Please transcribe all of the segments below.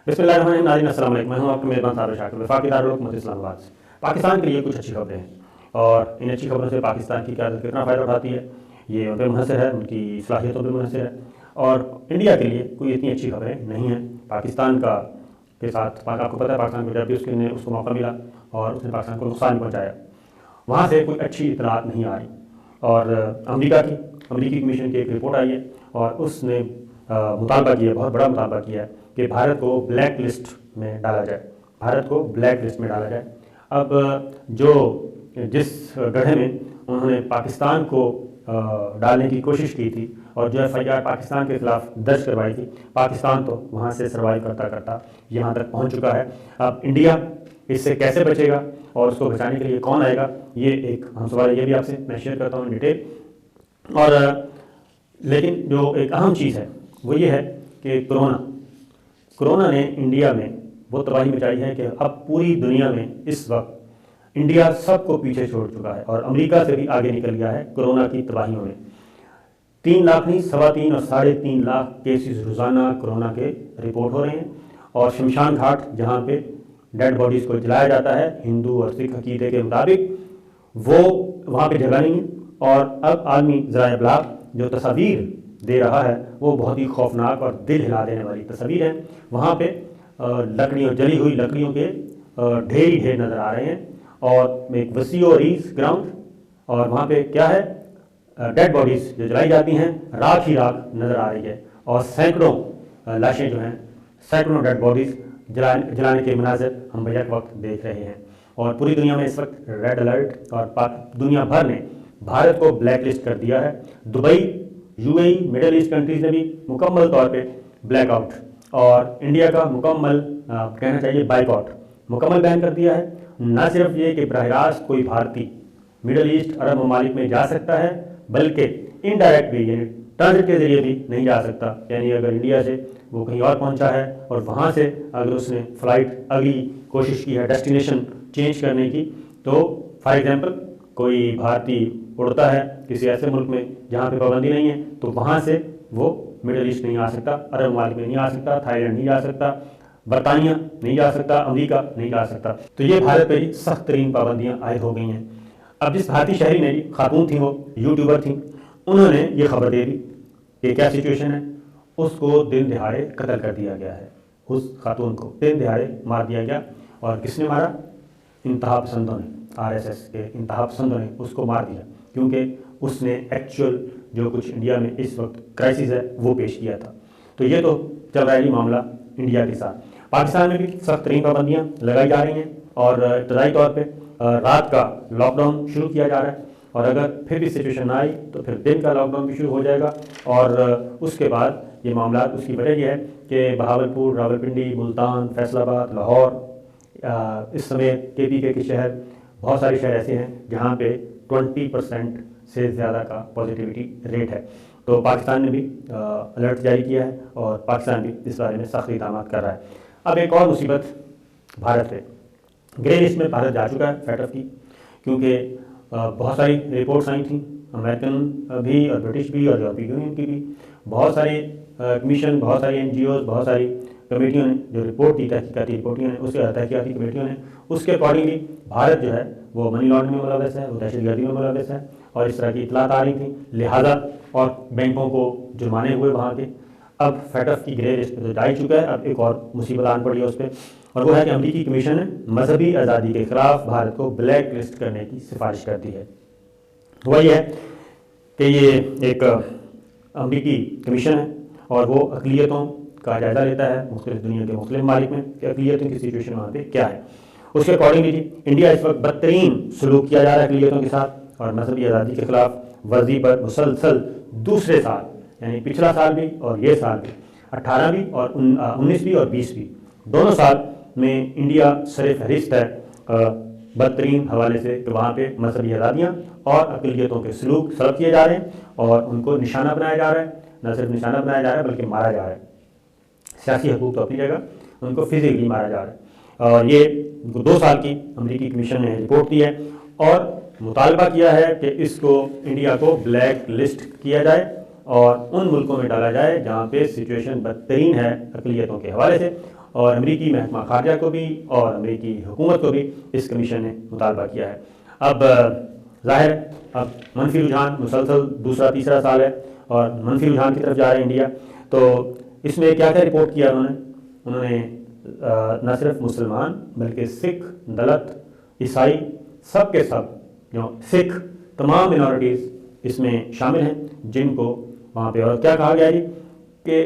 بسم اللہ الرحمن الرحیم، السلام علیکم، میں ہوں آپ کا میزبان صابر شاکر، وفاقی دارالحکومت اسلام آباد سے۔ پاکستان کے لیے کچھ اچھی خبریں ہیں اور ان اچھی خبروں سے پاکستان کی قیادت کتنا فائدہ اٹھاتی ہے یہ ان پہ منحصر ہے، ان کی صلاحیتوں پہ منحصر ہے۔ اور انڈیا کے لیے کوئی اتنی اچھی خبریں نہیں ہیں۔ پاکستان کا کے ساتھ آپ کو پتہ ہے پاکستان کو جب بھی اس کو موقع ملا اور اس نے پاکستان کو نقصان نہیں پہنچایا، وہاں سے کوئی اچھی اطلاعات نہیں آ رہی۔ اور امریکی کمیشن کی ایک رپورٹ آئی ہے اور اس نے مطالبہ کیا ہے، بہت بڑا مطالبہ کیا ہے کہ بھارت کو بلیک لسٹ میں ڈالا جائے، بھارت کو بلیک لسٹ میں ڈالا جائے۔ اب جس گڑھے میں انہوں نے پاکستان کو ڈالنے کی کوشش کی تھی اور جو FIR پاکستان کے خلاف درج کروائی تھی، پاکستان تو وہاں سے سروائیو کرتا کرتا یہاں تک پہنچ چکا ہے۔ اب انڈیا اس سے کیسے بچے گا اور اس کو بچانے کے لیے کون آئے گا، یہ ایک اہم سوال ہے، یہ بھی آپ سے میں شیئر کرتا ہوں ڈیٹیل۔ اور لیکن جو ایک اہم چیز ہے وہ یہ ہے کہ کرونا نے انڈیا میں وہ تباہی مچائی ہے کہ اب پوری دنیا میں اس وقت انڈیا سب کو پیچھے چھوڑ چکا ہے اور امریکہ سے بھی آگے نکل گیا ہے کرونا کی تباہیوں میں۔ 3 لاکھ نہیں، 3.25 اور 3.5 لاکھ کیسز روزانہ کرونا کے رپورٹ ہو رہے ہیں۔ اور شمشان گھاٹ جہاں پہ ڈیڈ باڈیز کو جلایا جاتا ہے ہندو اور سکھ عقیدے کے مطابق، وہ وہاں پہ جگہ نہیں ہے۔ اور اب عالمی ذرائع ابلاغ جو تصاویر دے رہا ہے وہ بہت ہی خوفناک اور دل ہلا دینے والی تصاویر ہیں۔ وہاں پہ جلی ہوئی لکڑیوں کے ڈھیر نظر آ رہے ہیں اور ایک وسیع و عریض گراؤنڈ، اور وہاں پہ کیا ہے، ڈیڈ باڈیز جو جلائی جاتی ہیں راکھ ہی راکھ نظر آ رہی ہے، اور سینکڑوں لاشیں جو ہیں، سینکڑوں ڈیڈ باڈیز جلانے کے مناظر ہم بیک وقت دیکھ رہے ہیں۔ اور پوری دنیا میں اس وقت ریڈ الرٹ، اور دنیا بھر نے بھارت کو بلیک لسٹ کر دیا ہے۔ Dubai, UAE، Middle East countries نے بھی مکمل طور پہ بلیک آؤٹ، اور انڈیا کا مکمل کہنا چاہیے بائک آؤٹ مکمل بین کر دیا ہے۔ نہ صرف یہ کہ براہ راست کوئی بھارتی مڈل ایسٹ عرب ممالک میں جا سکتا ہے، بلکہ انڈائریکٹ بھی، یعنی ٹرانزٹ کے ذریعے بھی نہیں جا سکتا۔ یعنی اگر انڈیا سے وہ کہیں اور پہنچا ہے اور وہاں سے اگر اس نے فلائٹ اگلی کوشش کی ہے ڈیسٹینیشن چینج کرنے کی، تو فار ایگزامپل کوئی بھارتی اڑتا ہے کسی ایسے ملک میں جہاں پہ پابندی نہیں ہے، تو وہاں سے وہ مڈل ایسٹ نہیں آ سکتا، عرب ممالک میں نہیں آ سکتا، تھائی لینڈ نہیں جا سکتا، برطانیہ نہیں جا سکتا، امریکہ نہیں جا سکتا۔ تو یہ بھارت پہ سخت ترین پابندیاں عائد ہو گئی ہیں۔ اب جس بھارتی شہری نے، خاتون تھیں، وہ یوٹیوبر تھیں، انہوں نے یہ خبر دے دی کہ کیا سچویشن ہے، اس کو دن دہاڑے قتل کر دیا گیا ہے، اس خاتون کو دن دہاڑے مار دیا گیا۔ اور کس نے مارا؟ انتہا پسندوں نے، RSS کے انتہا پسندوں نے اس کو مار دیا، کیونکہ اس نے ایکچوئل جو کچھ انڈیا میں اس وقت کرائسس ہے وہ پیش کیا تھا۔ تو یہ تو چل رہا ہے یہ معاملہ انڈیا کے ساتھ۔ پاکستان میں بھی سخت ترین پابندیاں لگائی جا رہی ہیں اور ابتدائی طور پہ رات کا لاک ڈاؤن شروع کیا جا رہا ہے، اور اگر پھر بھی سچویشن نہ آئی تو پھر دن کا لاک ڈاؤن بھی شروع ہو جائے گا۔ اور اس کے بعد یہ معاملات، اس کی وجہ یہ ہے کہ بہاولپور، راولپنڈی، ملتان، فیصل آباد، لاہور، اس سمیت KPK کے شہر، بہت سارے شہر ایسے ہیں جہاں پہ 20% سے زیادہ کا پازیٹیوٹی ریٹ ہے۔ تو پاکستان نے بھی الرٹ جاری کیا ہے اور پاکستان بھی اس بارے میں سخت اقدامات کر رہا ہے۔ اب ایک اور مصیبت بھارت پہ، گرے لسٹ میں بھارت جا چکا ہے FATF کی، کیونکہ بہت ساری رپورٹس آئی تھیں، امریکن بھی اور برٹش بھی اور یورپی یونین کی بھی، بہت سارے کمیشن، بہت ساری NGOs، بہت ساری کمیٹیوں نے جو رپورٹ دی، تحقیقاتی کمیٹیوں نے، اس کے اکارڈنگلی بھارت جو ہے وہ منی لانڈرنگ میں ملوث ہے، وہ دہشت گردی میں ملوث ہے، اور اس طرح کی اطلاعات آ رہی تھیں، لہٰذا اور بینکوں کو جرمانے ہوئے وہاں کے۔ اب FATF کی گرے لسٹ پہ تو جا ہی چکا ہے، اب ایک اور مصیبت آن پڑی ہے اس پہ، اور وہ ہے کہ امریکی کمیشن نے مذہبی آزادی کے خلاف بھارت کو بلیک لسٹ کرنے کی سفارش کر دی ہے۔ وہ یہ ہے کہ یہ ایک امریکی کمیشن ہے اور وہ اقلیتوں کا جائزہ لیتا ہے مختلف دنیا کے مختلف ممالک میں کہ اقلیتوں کی سچویشن وہاں پہ کیا ہے۔ اس کے اکارڈنگلی انڈیا اس وقت بدترین سلوک کیا جا رہا ہے اقلیتوں کے ساتھ، اور مذہبی آزادی کے خلاف ورزی پر مسلسل دوسرے سال، یعنی پچھلا سال بھی اور یہ سال بھی، 18 بھی اور 19 بھی اور 20 بھی، دونوں سال میں انڈیا سر فہرست ہے بدترین حوالے سے کہ وہاں پہ مذہبی آزادیاں اور اقلیتوں کے سلوک سلب کیے جا رہے ہیں اور ان کو نشانہ بنایا جا رہا ہے۔ نہ صرف نشانہ بنایا جا رہا ہے بلکہ مارا جا رہا ہے۔ سیاسی حقوق تو اپنی جگہ، ان کو فزیکلی مارا جا رہا ہے۔ اور یہ 2 سال کی امریکی کمیشن نے رپورٹ دی ہے اور مطالبہ کیا ہے کہ اس کو انڈیا کو بلیک لسٹ کیا جائے اور ان ملکوں میں ڈالا جائے جہاں پہ سچویشن بدترین ہے اقلیتوں کے حوالے سے۔ اور امریکی محکمہ خارجہ کو بھی اور امریکی حکومت کو بھی اس کمیشن نے مطالبہ کیا ہے۔ اب ظاہر اب منفی رجحان مسلسل دوسرا تیسرا سال ہے اور منفی رجحان کی طرف جا رہا ہے انڈیا، تو اس میں کیا کیا رپورٹ کیا انہوں نے نہ صرف مسلمان بلکہ سکھ، دلت، عیسائی، سب کے سب جو سکھ تمام مینورٹیز اس میں شامل ہیں جن کو وہاں پہ، اور کیا کہا گیا جی کہ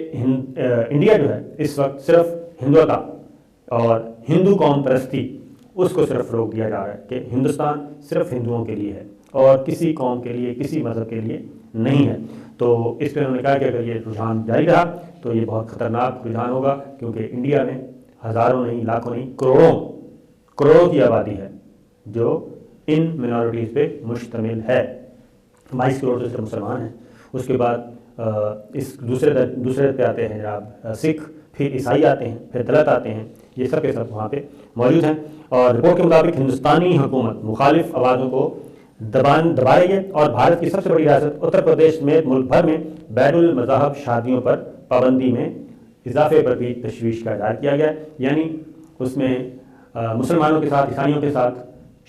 انڈیا جو ہے اس وقت صرف ہندوتا اور ہندو قوم پرستی اس کو صرف روک دیا جا رہا ہے کہ ہندوستان صرف ہندوؤں کے لیے ہے اور کسی قوم کے لیے کسی مذہب کے لیے نہیں ہے۔ تو اس پہ انہوں نے کہا کہ اگر یہ رجحان جاری رہا تو یہ بہت خطرناک رجحان ہوگا، کیونکہ انڈیا میں ہزاروں نہیں، لاکھوں نہیں، کروڑوں کی آبادی ہے جو ان مینورٹیز پہ مشتمل ہے۔ 22 کروڑ سے مسلمان ہیں، اس کے بعد اس دوسرے پہ آتے ہیں جناب سکھ، پھر عیسائی آتے ہیں، پھر دلت آتے ہیں، یہ سب کے سب وہاں پہ موجود ہیں۔ اور رپورٹ کے مطابق ہندوستانی حکومت مخالف آوازوں کو دبا رہی ہے اور بھارت کی سب سے بڑی ریاست اتر پردیش میں ملک بھر میں بین المذہب شادیوں پر پابندی میں اضافے پر بھی تشویش کا اظہار کیا گیا ہے، یعنی اس میں مسلمانوں کے ساتھ عیسائیوں کے ساتھ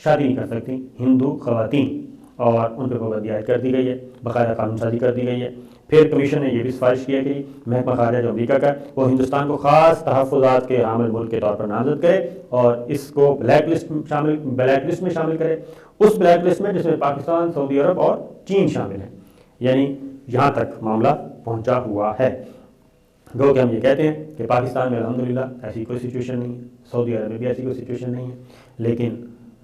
شادی نہیں کر سکتی ہندو خواتین، اور ان پہ پابندی عائد کر دی گئی ہے، باقاعدہ قانون سازی کر دی گئی ہے۔ پھر کمیشن نے یہ بھی سفارش کی ہے کہ محکمہ خارجہ جو امریکہ کا ہے وہ ہندوستان کو خاص تحفظات کے حامل ملک کے طور پر نامزد کرے اور اس کو بلیک لسٹ میں شامل کرے، اس بلیک لسٹ میں جس میں پاکستان، سعودی عرب اور چین شامل ہیں، یعنی یہاں تک معاملہ پہنچا ہوا ہے۔ گو کہ ہم یہ کہتے ہیں کہ پاکستان میں الحمدللہ ایسی کوئی سچویشن نہیں ہے، سعودی عرب میں بھی ایسی کوئی سچویشن نہیں ہے، لیکن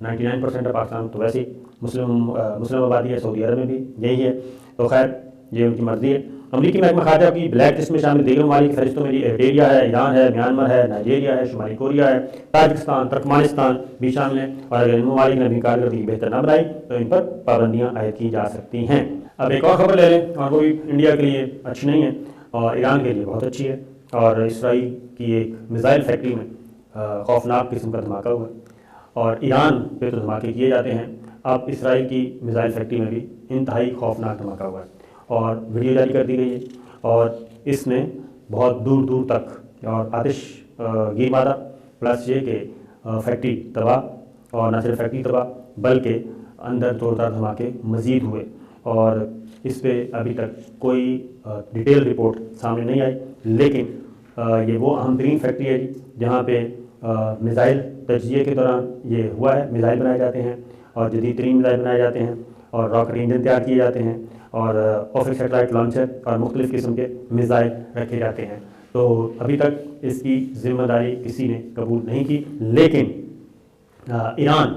99% آف پاکستان تو ویسے ہی مسلم آبادی ہے، سعودی عرب میں بھی یہی ہے، تو خیر یہ ان کی مرضی ہے۔ امریکی محکمہ خارجہ کی بلیک لسٹ میں شامل دیگر ممالک کی فہرستوں میں ایرٹریا ہے، ایران ہے، میانمار ہے، نائجیریا ہے، شمالی کوریا ہے، تاجکستان، ترکمانستان بھی شامل ہیں، اور اگر ان ممالک نے اپنی کارکردگی بہتر نہ بنائی تو ان پر پابندیاں عائد کی جا سکتی ہیں۔ اب ایک اور خبر لے لیں، اور وہ بھی انڈیا کے لیے اچھی نہیں ہے اور ایران کے لیے بہت اچھی ہے، اور اسرائیل کی ایک میزائل فیکٹری میں خوفناک قسم کا دھماکہ ہوا، اور ایران پہ تو دھماکے کیے جاتے ہیں، اب اسرائیل کی میزائل فیکٹری میں بھی انتہائی خوفناک دھماکہ ہوا ہے اور ویڈیو جاری کر دی گئی ہے، اور اس میں بہت دور دور تک اور آتش گیر مادہ، پلس یہ کہ فیکٹری تباہ، اور نہ صرف فیکٹری تباہ بلکہ اندر زوردار دھماکے مزید ہوئے، اور اس پہ ابھی تک کوئی ڈیٹیل رپورٹ سامنے نہیں آئی، لیکن یہ وہ اہم ترین فیکٹری ہے جہاں پہ میزائل تجزیے کے دوران یہ ہوا ہے، میزائل بنائے جاتے ہیں اور جدید ترین میزائل بنائے جاتے ہیں اور راکٹ انجن تیار کیے جاتے ہیں اور آفک سیٹلائٹ لانچر اور مختلف قسم کے میزائل رکھے جاتے ہیں۔ تو ابھی تک اس کی ذمہ داری کسی نے قبول نہیں کی، لیکن ایران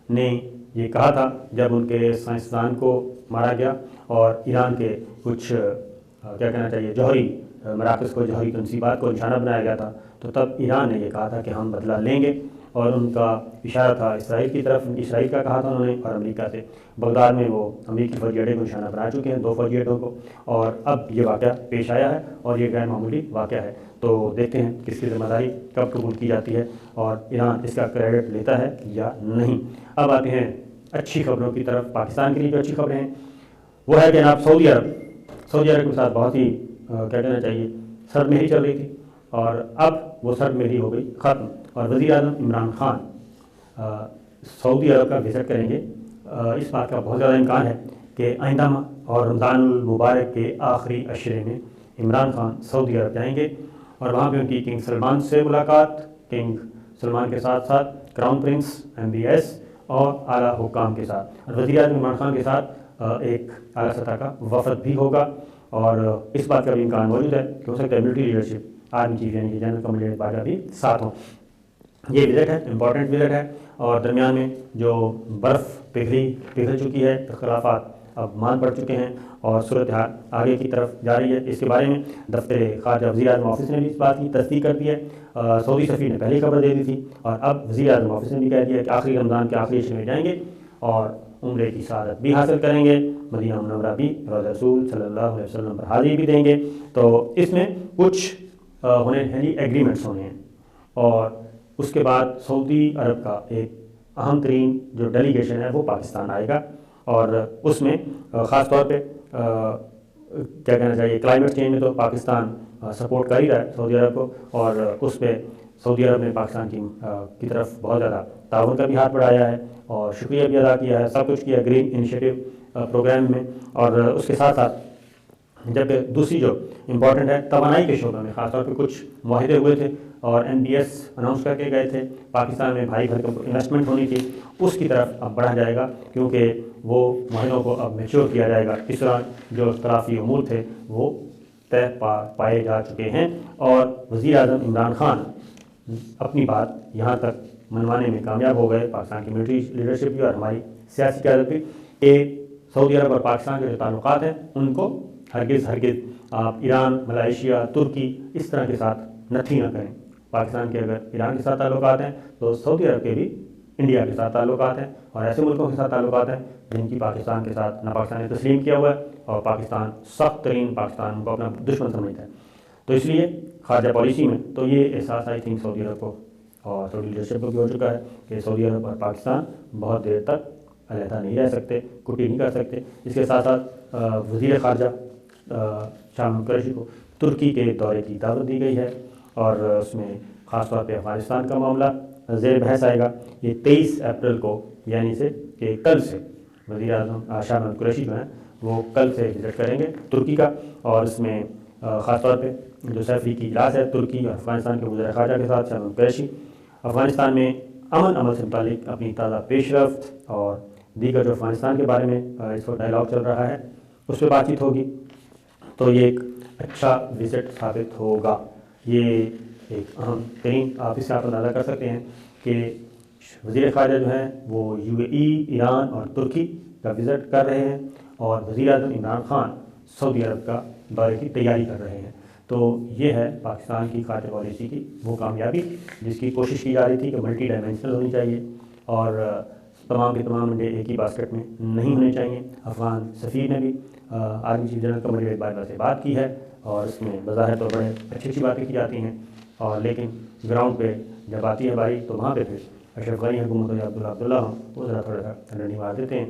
نے یہ کہا تھا جب ان کے سائنسدان کو مارا گیا اور ایران کے کچھ کیا کہنا چاہیے جوہری مراکز کو، جوہری تنصیبات کو نشانہ بنایا گیا تھا، تو تب ایران نے یہ کہا تھا کہ ہم بدلہ لیں گے، اور ان کا اشارہ تھا اسرائیل کی طرف، اسرائیل کا کہا تھا انہوں نے، اور امریکہ سے۔ بغداد میں وہ امریکی فوجی اڈے کو نشانہ بنا چکے ہیں، 2 فوجی اڈوں کو، اور اب یہ واقعہ پیش آیا ہے اور یہ غیر معمولی واقعہ ہے۔ تو دیکھتے ہیں کس کی ذمہ داری کب قبول کی جاتی ہے اور ایران اس کا کریڈٹ لیتا ہے یا نہیں۔ اب آتے ہیں اچھی خبروں کی طرف۔ پاکستان کے لیے جو اچھی خبریں ہیں وہ ہے کہ جناب سعودی عرب کے ساتھ بہت ہی کیا کہنا چاہیے سرد مہری چل رہی تھی، اور اب وہ سرد مہری ہو گئی ختم، اور وزیر اعظم عمران خان سعودی عرب کا وزٹ کریں گے۔ اس بات کا بہت زیادہ امکان ہے کہ آئندہ ماہ اور رمضان المبارک کے آخری عشرے میں عمران خان سعودی عرب جائیں گے، اور وہاں پہ ان کی کنگ سلمان سے ملاقات، کنگ سلمان کے ساتھ ساتھ کراؤن پرنس، MBS اور اعلیٰ حکام کے ساتھ، اور وزیر اعظم عمران خان کے ساتھ ایک اعلیٰ سطح کا وفد بھی ہوگا، اور اس بات کا بھی امکان موجود ہے کہ ہو سکتا ہے ملٹری لیڈرشپ، آرمی چیف یعنی کہ جنرل کمانڈنٹ باجوہ بھی ساتھ ہوں۔ یہ وزٹ ہے، امپورٹنٹ وزٹ ہے، اور درمیان میں جو برف پگھل چکی ہے، اختلافات اب مان پڑ چکے ہیں اور صورتحال آگے کی طرف جا رہی ہے۔ اس کے بارے میں دفتر خارجہ وزیر اعظم آفس نے بھی اس بات کی تصدیق کر دی ہے، سعودی سفیر نے پہلے خبر دے دی تھی، اور اب وزیر اعظم آفس نے بھی کہہ دیا کہ آخری رمضان کے آخری عشرے میں جائیں گے اور عمرے کی سعادت بھی حاصل کریں گے، مدینہ منورہ بھی، روضہ رسول صلی اللہ علیہ وسلم پر حاضری بھی دیں گے۔ تو اس میں کچھ ہونے ہیں ایگریمنٹس ہونے ہیں، اور اس کے بعد سعودی عرب کا ایک اہم ترین جو ڈیلیگیشن ہے وہ پاکستان آئے گا، اور اس میں خاص طور پہ کیا کہنا چاہیے کلائمیٹ چینج میں تو پاکستان سپورٹ کر ہی رہا ہے سعودی عرب کو، اور اس پہ سعودی عرب نے پاکستان کی طرف بہت زیادہ تعاون کا بھی ہاتھ بڑھایا ہے اور شکریہ بھی ادا کیا ہے، سب کچھ کیا گرین انیشیٹو پروگرام میں۔ اور اس کے ساتھ ساتھ جب دوسری جو امپورٹنٹ ہے توانائی کے شعبے میں خاص طور پہ کچھ معاہدے ہوئے تھے اور NBS اناؤنس کر کے گئے تھے، پاکستان میں بھائی بھائی انویسٹمنٹ ہونی تھی، اس کی طرف اب بڑھا جائے گا کیونکہ وہ معاہدوں کو اب میچور کیا جائے گا۔ اس طرح جو اختلافی امور تھے وہ طے پائے جا چکے ہیں اور وزیر اعظم عمران خان اپنی بات یہاں تک منوانے میں کامیاب ہو گئے، پاکستان کی ملٹری لیڈرشپ بھی اور ہماری سیاسی قیادت بھی، کہ سعودی عرب اور پاکستان کے جو تعلقات ہیں ان کو ہرگز آپ ایران، ملائیشیا، ترکی اس طرح کے ساتھ نتھی نہ کریں۔ پاکستان کے اگر ایران کے ساتھ تعلقات ہیں تو سعودی عرب کے بھی انڈیا کے ساتھ تعلقات ہیں اور ایسے ملکوں کے ساتھ تعلقات ہیں جن کی پاکستان کے ساتھ نہ پاکستان نے تسلیم کیا ہوا ہے اور پاکستان سخت ترین پاکستان کو اپنا دشمن سمجھتا ہے۔ تو اس لیے خارجہ پالیسی میں تو یہ احساس آئی تھنک سعودی عرب کو اور سعودی لیڈرشپ کو بھی ہو چکا ہے کہ سعودی عرب اور پاکستان بہت دیر تک علیحدہ نہیں رہ سکتے، کٹی نہیں کر سکتے۔ اس کے ساتھ ساتھ وزیر خارجہ شاہ محمود قریشی کو ترکی کے دورے کی دعوت دی گئی ہے اور اس میں خاص طور پہ افغانستان کا معاملہ زیر بحث آئے گا۔ یہ 23 اپریل کو یعنی سے کہ کل سے وزیر اعظم شاہ محمود قریشی جو ہیں وہ کل سے وزٹ کریں گے ترکی کا، اور اس میں خاص طور پہ جو سیفری کی اجلاس ہے ترکی اور افغانستان کے وزیر خارجہ کے ساتھ شاہ محمود قریشی افغانستان میں امن سے متعلق اپنی تازہ پیش رفت اور دیگر جو افغانستان کے بارے میں اس وقت ڈائلاگ چل رہا ہے اس پہ بات چیت ہوگی۔ تو یہ ایک اچھا وزٹ ثابت ہوگا۔ یہ ایک اہم ترین آپ اس سے آپ اندازہ کر سکتے ہیں کہ وزیر خارجہ جو ہیں وہ UAE، ایران اور ترکی کا وزٹ کر رہے ہیں اور وزیر اعظم عمران خان سعودی عرب کا دورے کی تیاری کر رہے ہیں۔ تو یہ ہے پاکستان کی خارجہ پالیسی کی وہ کامیابی جس کی کوشش کی جا رہی تھی کہ ملٹی ڈائمینشنل ہونی چاہیے اور تمام کے تمام انڈے ایک ہی باسکٹ میں نہیں ہونے چاہیے۔ افغان سفیر نے بھی army chief general Qamar Bajwa سے بات کی ہے اور اس میں بظاہر تو بڑے اچھی باتیں کی جاتی ہیں اور لیکن گراؤنڈ پہ جب آتی ہے باری تو وہاں پہ پھر اشرف غنی حکومت ہو یا عبداللہ ہوں وہ ذرا تھوڑا سا ڈنڈی مار دیتے ہیں۔